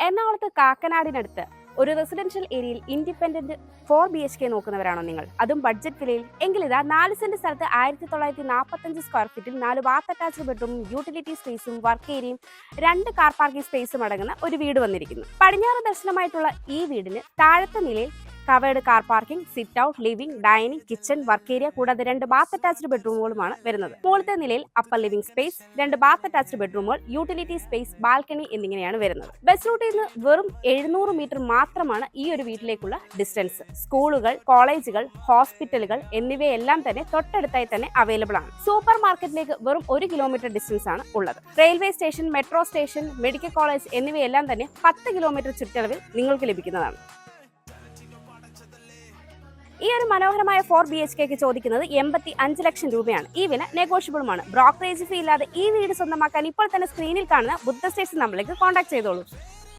എറണാകുളത്ത് കാക്കനാടിനടുത്ത് ഒരു റെസിഡൻഷ്യൽ ഏരിയയിൽ ഇൻഡിപെൻഡന്റ് 4 BHK നോക്കുന്നവരാണോ നിങ്ങൾ? അതും ബഡ്ജറ്റ് വിലയിൽ? എങ്കിലിതാ 4 സെന്റ് സ്ഥലത്ത് 1945 സ്ക്വയർ ഫീറ്റിൽ 4 ബാത്ത് അറ്റാച്ച്ഡ് ബെഡ്റൂമും യൂട്ടിലിറ്റി സ്പേസും വർക്ക് ഏരിയയും 2 കാർ പാർക്കിംഗ് സ്പേസും അടങ്ങുന്ന ഒരു വീട് വന്നിരിക്കുന്നു. പടിഞ്ഞാറ് ദർശനമായിട്ടുള്ള ഈ വീടിന് താഴത്തെ നിലയിൽ covered car parking, sit out, living, dining, kitchen, work area കൂടാതെ 2 ബാത്ത് അറ്റാച്ച്ഡ് ബെഡ്റൂമുകളുമാണ് വരുന്നത്. മുകളിലത്തെ നിലയിൽ upper living space, 2 bath attached ബെഡ്റൂമുകൾ, യൂട്ടിലിറ്റി സ്പേസ്, ബാൽക്കണി എന്നിങ്ങനെയാണ് വരുന്നത്. ബസ് റൂട്ടിൽ നിന്ന് വെറും 700 മീറ്റർ മാത്രമാണ് ഈ ഒരു വീട്ടിലേക്കുള്ള ഡിസ്റ്റൻസ്. സ്കൂളുകൾ, കോളേജുകൾ, ഹോസ്പിറ്റലുകൾ എന്നിവയെല്ലാം തന്നെ തൊട്ടടുത്തായി തന്നെ അവൈലബിൾ ആണ്. സൂപ്പർ മാർക്കറ്റിലേക്ക് വെറും 1 കിലോമീറ്റർ ഡിസ്റ്റൻസ് ആണ് ഉള്ളത്. Railway station, metro station, medical college എന്നിവയെല്ലാം തന്നെ 10 കിലോമീറ്റർ ചുറ്റളവിൽ നിങ്ങൾക്ക് ലഭിക്കുന്നതാണ്. ഈ ഒരു മനോഹരമായ 4 BHK ചോദിക്കുന്നത് 85 ലക്ഷം രൂപയാണ്. ഈ വില നെഗോഷ്യബിളുമാണ്. ബ്രോക്കറേജ് ഫീ ഇല്ലാതെ ഈ വീട് സ്വന്തമാക്കാൻ ഇപ്പോൾ തന്നെ സ്ക്രീനിൽ കാണുന്ന ബുദ്ധ സ്റ്റേഷൻ നമ്പറിലേക്ക് കോൺടാക്ട് ചെയ്തോളൂ.